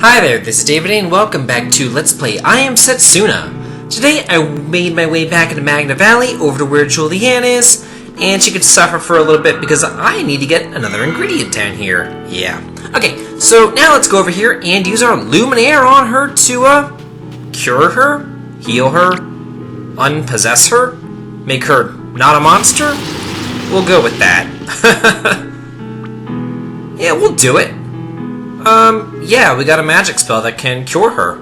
Hi there, this is David and welcome back to Let's Play I Am Setsuna. Today I made my way back into Magna Valley over to where Julianne is, and she could suffer for a little bit because I need to get another ingredient down here. Yeah. Okay, so now let's go over here and use our Luminaire on her to, cure her, heal her, unpossess her, make her not a monster. We'll go with that. Yeah, we'll do it. Yeah, we got a magic spell that can cure her.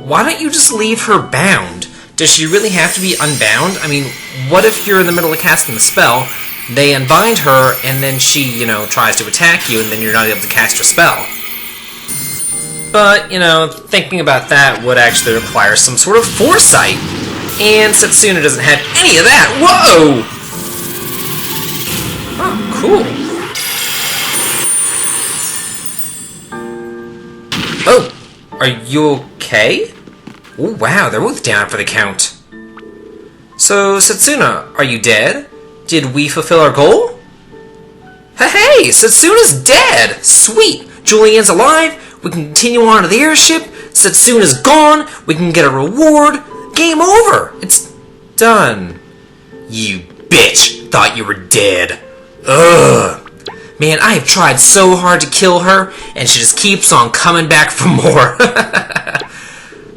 Why don't you just leave her bound? Does she really have to be unbound? I mean, what if you're in the middle of casting the spell, they unbind her, and then she, tries to attack you, and then you're not able to cast your spell? But, thinking about that would actually require some sort of foresight, and Setsuna doesn't have any of that. Whoa! Oh, cool. Oh, are you okay? Oh, wow, they're both down for the count. So, Setsuna, are you dead? Did we fulfill our goal? Hey, Setsuna's dead! Sweet! Julianne's alive, we can continue on to the airship, Setsuna's gone, we can get a reward, game over! It's done. You bitch! Thought you were dead. Ugh! Man, I have tried so hard to kill her, and she just keeps on coming back for more.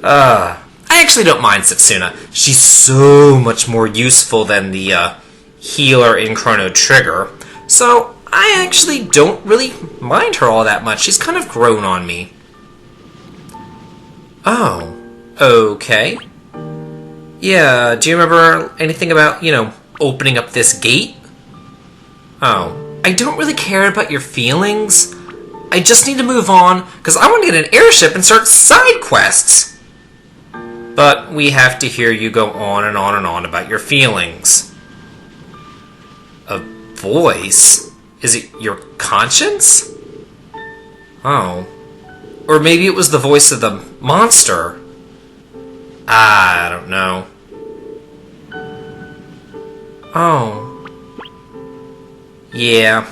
I actually don't mind Setsuna. She's so much more useful than the healer in Chrono Trigger. So I actually don't really mind her all that much. She's kind of grown on me. Oh, okay. Yeah, do you remember anything about, opening up this gate? Oh. I don't really care about your feelings. I just need to move on, because I want to get an airship and start side quests. But we have to hear you go on and on and on about your feelings. A voice? Is it your conscience? Oh. Or maybe it was the voice of the monster. I don't know. Oh. Yeah.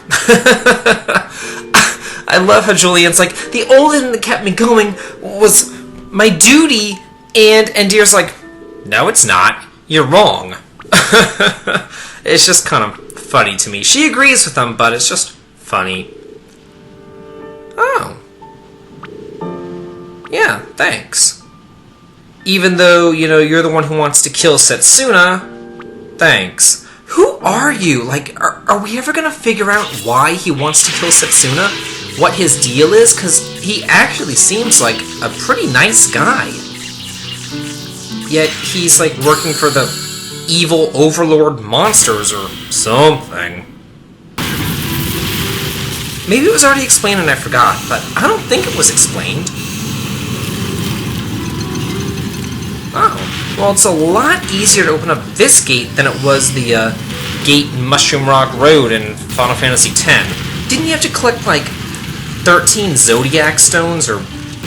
I love how Julianne's like, the only thing that kept me going was my duty, and Deer's like, no, it's not. You're wrong. It's just kind of funny to me. She agrees with them, but it's just funny. Oh. Yeah, thanks. Even though, you're the one who wants to kill Setsuna, thanks. Who are you? Like, are we ever gonna figure out why he wants to kill Setsuna? What his deal is? Because he actually seems like a pretty nice guy. Yet he's, like, working for the evil overlord monsters or something. Maybe it was already explained and I forgot, but I don't think it was explained. Oh. Well, it's a lot easier to open up this gate than it was the gate in Mushroom Rock Road in Final Fantasy X. Didn't you have to collect, like, 13 Zodiac Stones or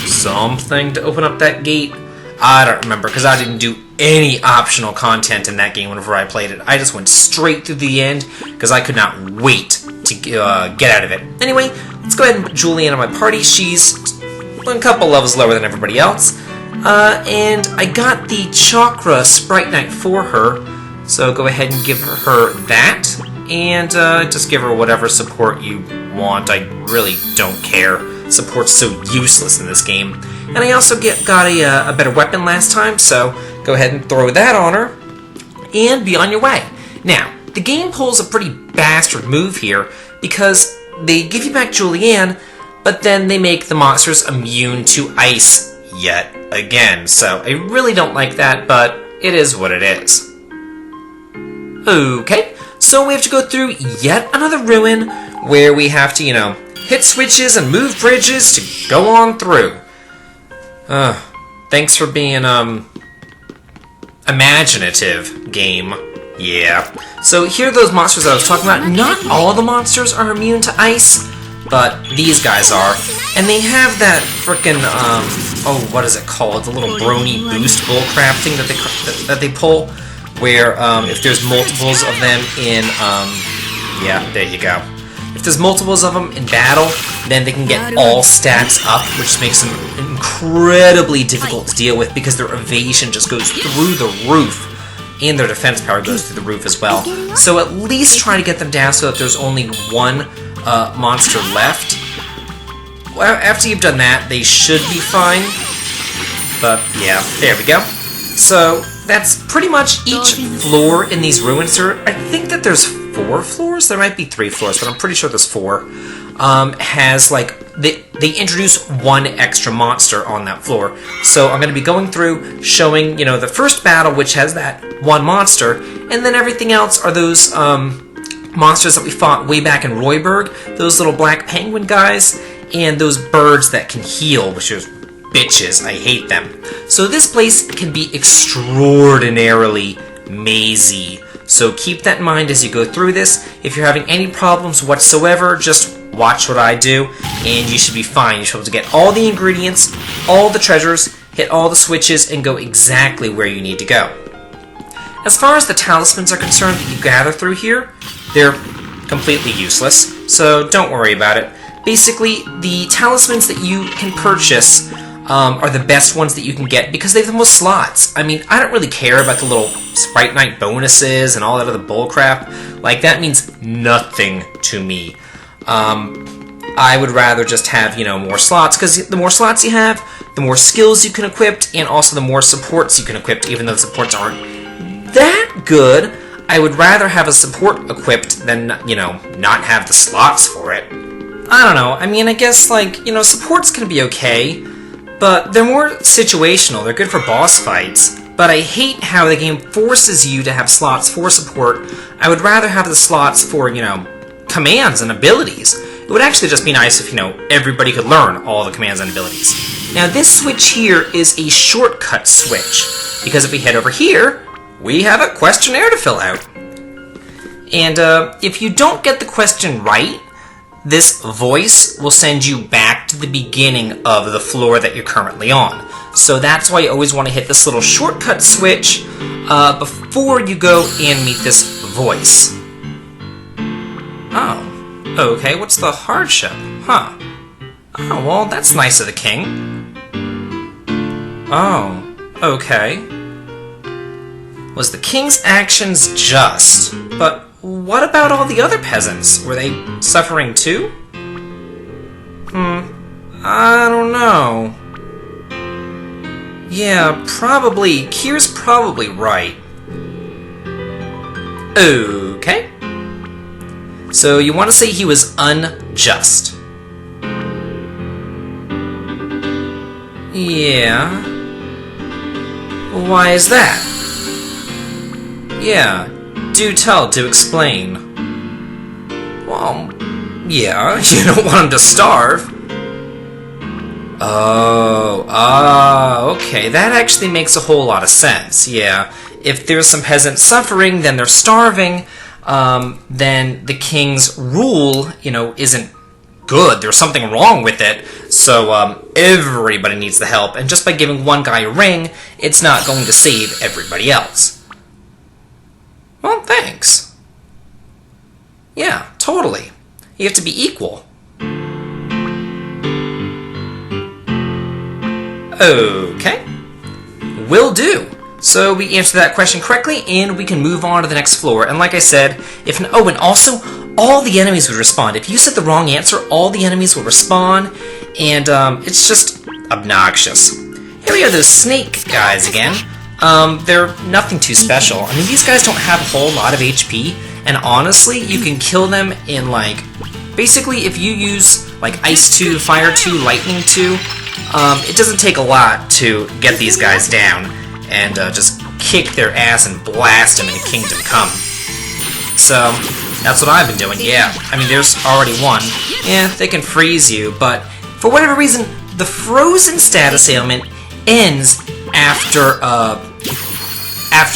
something to open up that gate? I don't remember, because I didn't do any optional content in that game whenever I played it. I just went straight through the end, because I could not wait to get out of it. Anyway, let's go ahead and put Julianne on my party. She's a couple levels lower than everybody else. And I got the Chakra Sprite Knight for her, so go ahead and give her that, and just give her whatever support you want. I really don't care. Support's so useless in this game. And I also got a better weapon last time, so go ahead and throw that on her, and be on your way. Now, the game pulls a pretty bastard move here, because they give you back Julianne, but then they make the monsters immune to ice yet again, so I really don't like that, but it is what it is. Okay, so we have to go through yet another ruin where we have to, hit switches and move bridges to go on through. Thanks for being, imaginative, game. Yeah. So here are those monsters that I was talking about. Not all the monsters are immune to ice, but these guys are. And they have that frickin', what is it called? The little brony boost bullcrap thing that they pull, where, if there's multiples of them in, yeah, there you go. If there's multiples of them in battle, then they can get all stacks up, which makes them incredibly difficult to deal with because their evasion just goes through the roof, and their defense power goes through the roof as well. So at least try to get them down so that there's only one monster left. Well, after you've done that, they should be fine. But yeah, there we go. So that's pretty much each floor in these ruins. I think that there's 4 floors. There might be 3 floors, but I'm pretty sure there's 4. Has like they introduce 1 extra monster on that floor. So I'm going to be going through showing, you know, the first battle, which has that 1 monster, and then everything else are those monsters that we fought way back in Royburg, those little black penguin guys, and those birds that can heal, which is bitches. I hate them. So this place can be extraordinarily mazy. So keep that in mind as you go through this. If you're having any problems whatsoever, just watch what I do, and you should be fine. You should be able to get all the ingredients, all the treasures, hit all the switches, and go exactly where you need to go. As far as the talismans are concerned that you gather through here, they're completely useless, so don't worry about it. Basically, the talismans that you can purchase are the best ones that you can get because they have the most slots. I mean, I don't really care about the little Sprite Night bonuses and all that other bullcrap. Like, that means nothing to me. I would rather just have, you know, more slots, because the more slots you have, the more skills you can equip, and also the more supports you can equip, even though the supports aren't that good. I would rather have a support equipped than, you know, not have the slots for it. I don't know, I mean, I guess, like, you know, supports can be okay, but they're more situational. They're good for boss fights. But I hate how the game forces you to have slots for support. I would rather have the slots for, you know, commands and abilities. It would actually just be nice if, you know, everybody could learn all the commands and abilities. Now, this switch here is a shortcut switch, because if we head over here, we have a questionnaire to fill out. And if you don't get the question right, this voice will send you back to the beginning of the floor that you're currently on. So that's why you always want to hit this little shortcut switch before you go and meet this voice. Oh, okay, what's the hardship? Huh. Oh, well, that's nice of the king. Oh, okay. Was the king's actions just? But what about all the other peasants? Were they suffering too? I don't know. Yeah, probably. Kier's probably right. Okay. So you want to say he was unjust. Yeah. Why is that? Yeah. Do tell, do explain. Well, yeah, you don't want him to starve. Oh, okay, that actually makes a whole lot of sense, yeah. If there's some peasants suffering, then they're starving, then the king's rule, you know, isn't good. There's something wrong with it, so everybody needs the help, and just by giving one guy a ring, it's not going to save everybody else. Well, thanks. Yeah, totally. You have to be equal. Okay. Will do. So we answered that question correctly, and we can move on to the next floor. And like I said, and also, all the enemies would respawn. If you said the wrong answer, all the enemies will respawn, and it's just obnoxious. Here we have those snake guys again. They're nothing too special. I mean, these guys don't have a whole lot of HP, and honestly, you can kill them in, like, basically, if you use, like, Ice 2, Fire 2, Lightning 2, it doesn't take a lot to get these guys down, and just kick their ass and blast them in Kingdom Come. So, that's what I've been doing, yeah. I mean, there's already one. Yeah, they can freeze you, but for whatever reason, the frozen status ailment ends after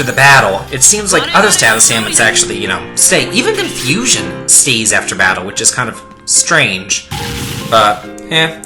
the battle. It seems like other status ailments actually, you know, stay. Even confusion stays after battle, which is kind of strange. But,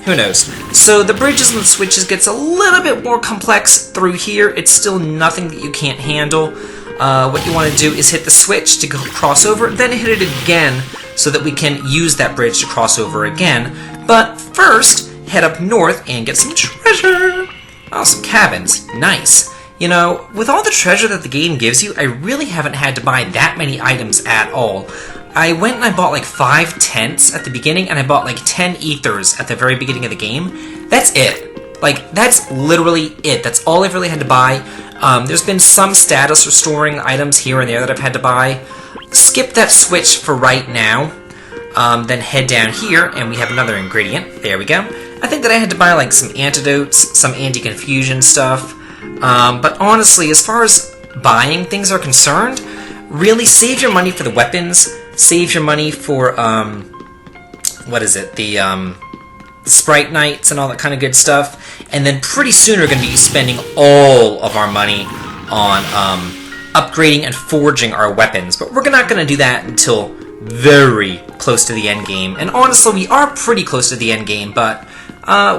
who knows. So the bridges and the switches gets a little bit more complex through here. It's still nothing that you can't handle. What you want to do is hit the switch to go cross over, then hit it again so that we can use that bridge to cross over again. But first, head up north and get some treasure. Oh, some cabins. Nice. You know, with all the treasure that the game gives you, I really haven't had to buy that many items at all. I went and I bought like 5 tents at the beginning, and I bought like 10 ethers at the very beginning of the game. That's it. Like, that's literally it. That's all I've really had to buy. There's been some status restoring items here and there that I've had to buy. Skip that switch for right now. Then head down here, and we have another ingredient. There we go. I think that I had to buy like some antidotes, some anti-confusion stuff. But honestly, as far as buying things are concerned, really save your money for the weapons, save your money for, the Sprite Nights and all that kind of good stuff, and then pretty soon we're going to be spending all of our money on upgrading and forging our weapons, but we're not going to do that until very close to the end game, and honestly, we are pretty close to the end game, but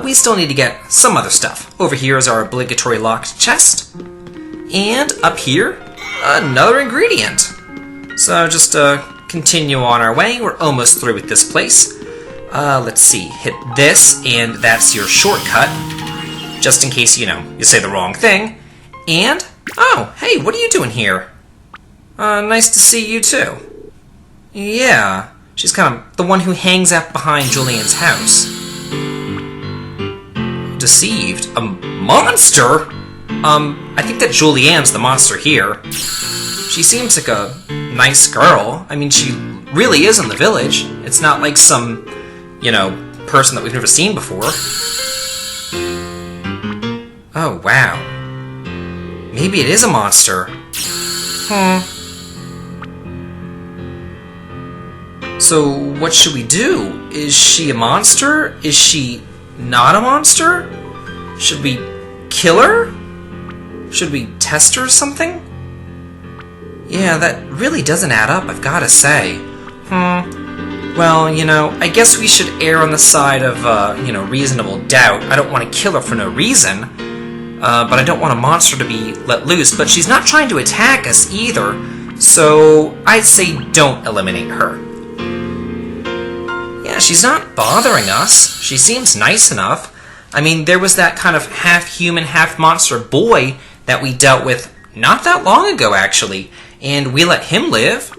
we still need to get some other stuff. Over here is our obligatory locked chest. And up here, another ingredient. So just continue on our way. We're almost through with this place. Let's see. Hit this, and that's your shortcut. Just in case, you say the wrong thing. And, oh, hey, what are you doing here? Nice to see you too. Yeah, she's kind of the one who hangs out behind Julian's house. Deceived? A monster? I think that Julianne's the monster here. She seems like a nice girl. I mean, she really is in the village. It's not like some, person that we've never seen before. Oh, wow. Maybe it is a monster. So, what should we do? Is she a monster? Is she not a monster? Should we kill her? Should we test her or something? Yeah, that really doesn't add up, I've gotta say. Well, I guess we should err on the side of, reasonable doubt. I don't want to kill her for no reason, but I don't want a monster to be let loose. But she's not trying to attack us either, so I'd say don't eliminate her. Yeah, she's not bothering us. She seems nice enough. I mean, there was that kind of half-human, half-monster boy that we dealt with not that long ago, actually, and we let him live.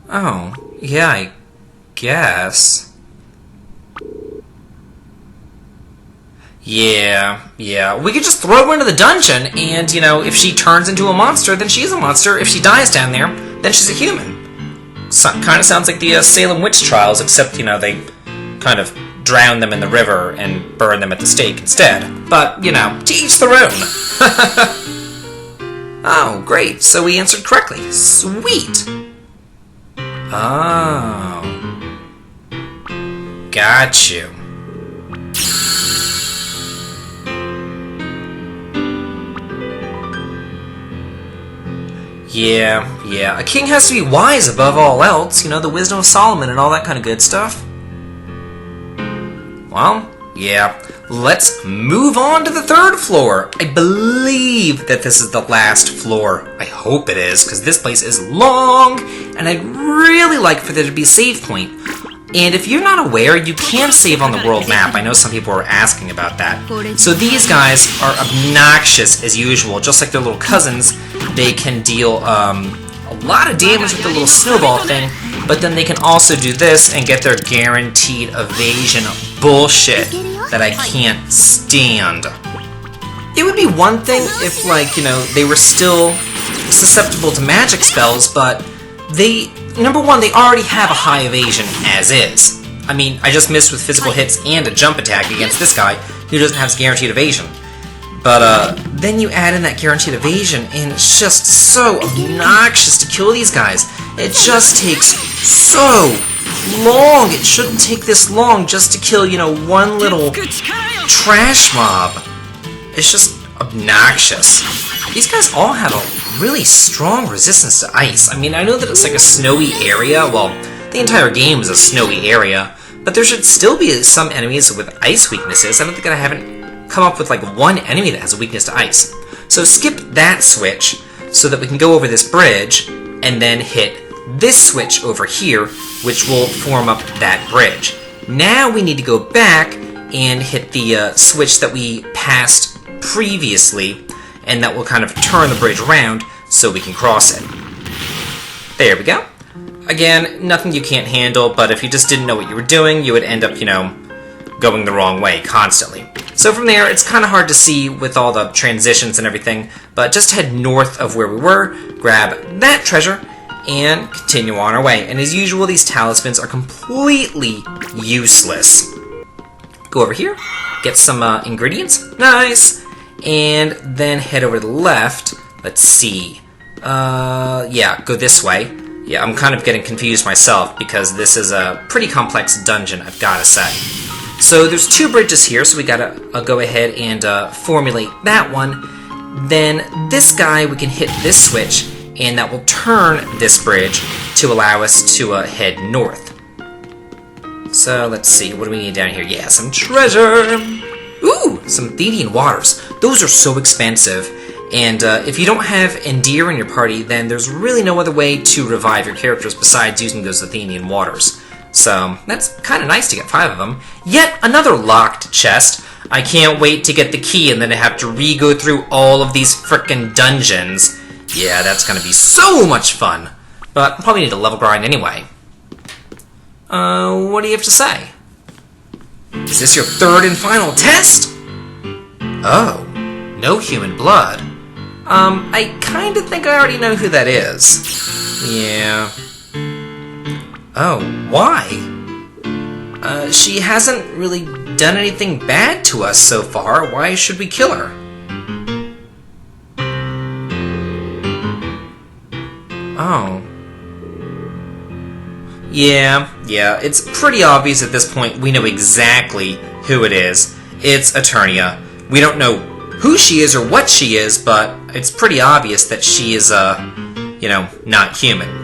Oh, yeah, I guess. Yeah, we could just throw her into the dungeon, and, if she turns into a monster, then she's a monster. If she dies down there, then she's a human. Kind of sounds like the Salem witch trials, except, they kind of drown them in the river and burn them at the stake instead. But, to each their own. Oh, great. So we answered correctly. Sweet. Oh. Got you. Yeah. A king has to be wise above all else. The wisdom of Solomon and all that kind of good stuff. Well, yeah. Let's move on to the third floor. I believe that this is the last floor. I hope it is, because this place is long, and I'd really like for there to be a save point. And if you're not aware, you can save on the world map. I know some people are asking about that. So these guys are obnoxious as usual. Just like their little cousins, they can deal a lot of damage with the little snowball thing, but then they can also do this and get their guaranteed evasion bullshit that I can't stand. It would be one thing if, they were still susceptible to magic spells, but number one, they already have a high evasion as is. I mean, I just missed with physical hits and a jump attack against this guy who doesn't have guaranteed evasion. But then you add in that guaranteed evasion, and it's just so obnoxious to kill these guys. It just takes so long. It shouldn't take this long just to kill, one little trash mob. It's just obnoxious. These guys all have a really strong resistance to ice. I mean, I know that it's like a snowy area. Well, the entire game is a snowy area, but there should still be some enemies with ice weaknesses. I don't think I haven't come up with one enemy that has a weakness to ice. So skip that switch so that we can go over this bridge, and then hit this switch over here, which will form up that bridge. Now we need to go back and hit the switch that we passed previously, and that will kind of turn the bridge around so we can cross it. There we go. Again, nothing you can't handle, but if you just didn't know what you were doing, you would end up, going the wrong way constantly. So from there, it's kind of hard to see with all the transitions and everything, but just head north of where we were, grab that treasure, and continue on our way. And as usual, these talismans are completely useless. Go over here, get some ingredients. Nice! And then head over to the left. Let's see. Yeah, go this way. Yeah, I'm kind of getting confused myself because this is a pretty complex dungeon, I've got to say. So there's 2 bridges here, so we gotta go ahead and formulate that one. Then this guy, we can hit this switch, and that will turn this bridge to allow us to head north. So let's see, what do we need down here? Yeah, some treasure! Ooh, some Athenian waters. Those are so expensive. And if you don't have Endear in your party, then there's really no other way to revive your characters besides using those Athenian waters. So that's kind of nice to get 5 of them. Yet another locked chest. I can't wait to get the key and then to have to re-go through all of these frickin' dungeons. Yeah, that's gonna be so much fun. But I'll probably need a level grind anyway. What do you have to say? Is this your 3rd and final test? Oh, no human blood. I kinda think I already know who that is. Yeah. Oh, why? She hasn't really done anything bad to us so far. Why should we kill her? Oh. Yeah, it's pretty obvious at this point we know exactly who it is. It's Eternia. We don't know who she is or what she is, but it's pretty obvious that she is, not human.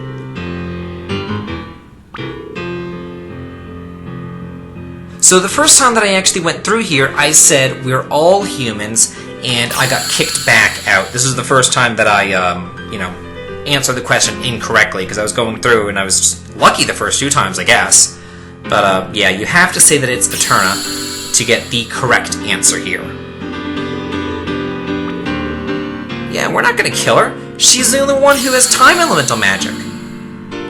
So the first time that I actually went through here, I said we're all humans, and I got kicked back out. This is the first time that I, answered the question incorrectly, because I was going through, and I was just lucky the first 2 times, I guess. But, yeah, you have to say that it's Eterna to get the correct answer here. Yeah, we're not gonna kill her. She's the only one who has time elemental magic.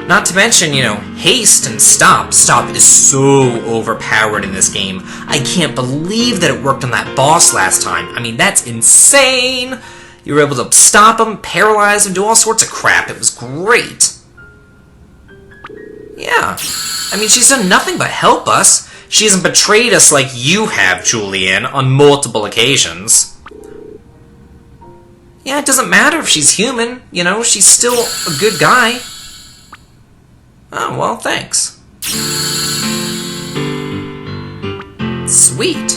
Not to mention, haste and stop. Stop is so overpowered in this game. I can't believe that it worked on that boss last time. I mean, that's insane. You were able to stop him, paralyze him, do all sorts of crap. It was great. Yeah. I mean, she's done nothing but help us. She hasn't betrayed us like you have, Julian, on multiple occasions. Yeah, it doesn't matter if she's human. She's still a good guy. Oh, well, thanks. Sweet.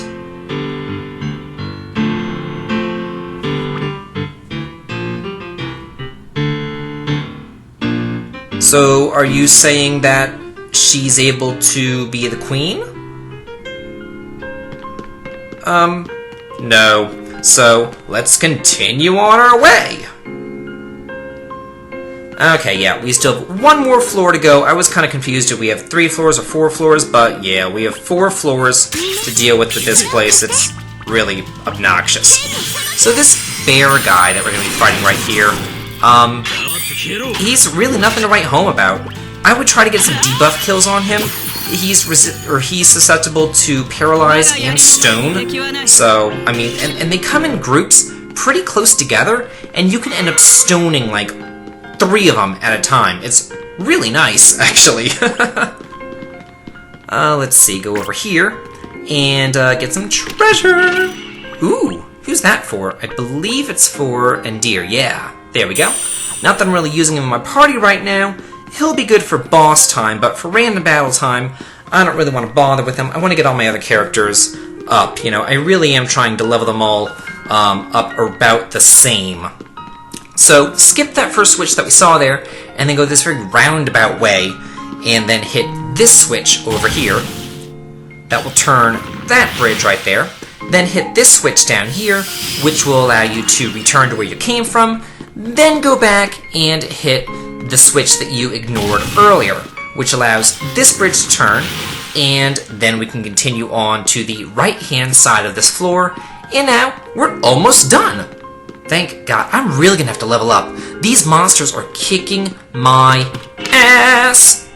So, are you saying that she's able to be the queen? No. So, let's continue on our way. Okay, yeah, we still have 1 more floor to go. I was kind of confused if we have 3 floors or 4 floors, but yeah, we have 4 floors to deal with this place. It's really obnoxious. So this bear guy that we're going to be fighting right here, he's really nothing to write home about. I would try to get some debuff kills on him. He's susceptible to paralyze and stone. So, I mean, and they come in groups pretty close together, and you can end up stoning like 3 of them at a time. It's really nice, actually. Let's see, go over here and get some treasure. Ooh, who's that for? I believe it's for Endear. Yeah, there we go. Not that I'm really using him in my party right now. He'll be good for boss time, but for random battle time, I don't really want to bother with him. I want to get all my other characters up. I really am trying to level them all up about the same. So skip that first switch that we saw there, and then go this very roundabout way, and then hit this switch over here. That will turn that bridge right there. Then hit this switch down here, which will allow you to return to where you came from. Then go back and hit the switch that you ignored earlier, which allows this bridge to turn, and then we can continue on to the right-hand side of this floor, and now we're almost done. Thank God. I'm really gonna have to level up. These monsters are kicking my ass.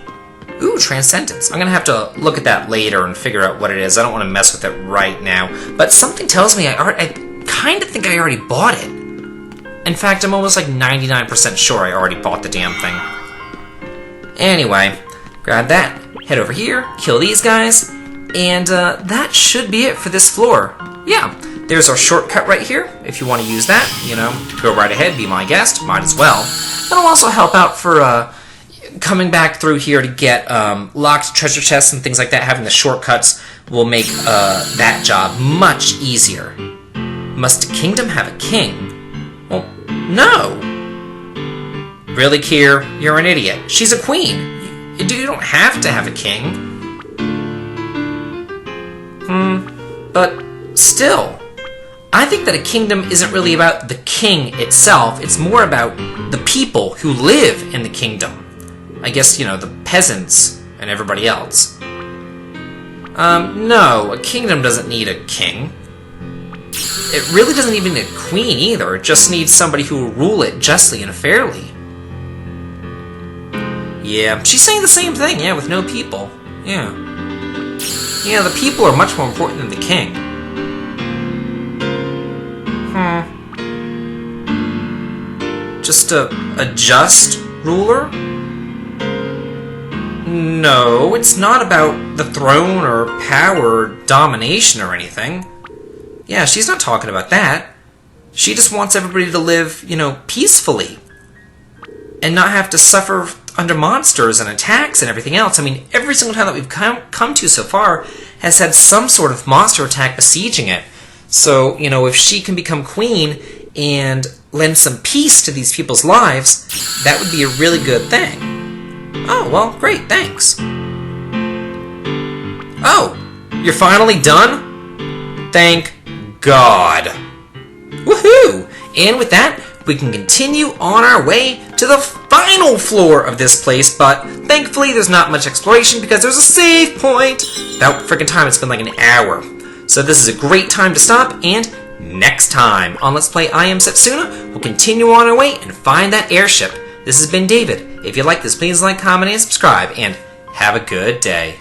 Ooh, Transcendence. I'm gonna have to look at that later and figure out what it is. I don't want to mess with it right now, but something tells me I kind of think I already bought it. In fact, I'm almost like 99% sure I already bought the damn thing. Anyway, grab that, head over here, kill these guys, and that should be it for this floor. Yeah, there's our shortcut right here. If you want to use that, go right ahead, be my guest, might as well. That'll also help out for coming back through here to get locked treasure chests and things like that. Having the shortcuts will make that job much easier. Must a kingdom have a king? Well, no. Really, Kier? You're an idiot. She's a queen. You don't have to have a king. But still, I think that a kingdom isn't really about the king itself. It's more about the people who live in the kingdom. I guess, the peasants and everybody else. No, a kingdom doesn't need a king. It really doesn't even need a queen either. It just needs somebody who will rule it justly and fairly. Yeah, she's saying the same thing, yeah, with no people. Yeah. Yeah, the people are much more important than the king. Just a just ruler? No, it's not about the throne or power or domination or anything. Yeah, she's not talking about that. She just wants everybody to live, peacefully. And not have to suffer under monsters and attacks and everything else. I mean, every single time that we've come to so far has had some sort of monster attack besieging it. So, if she can become queen and lend some peace to these people's lives, that would be a really good thing. Oh, well, great, thanks. Oh, you're finally done? Thank God. Woohoo! And with that, we can continue on our way to the final floor of this place, but thankfully there's not much exploration because there's a save point. About freaking time, it's been like an hour. So this is a great time to stop, and next time on Let's Play I Am Setsuna, we'll continue on our way and find that airship. This has been David. If you like this, please like, comment, and subscribe, and have a good day.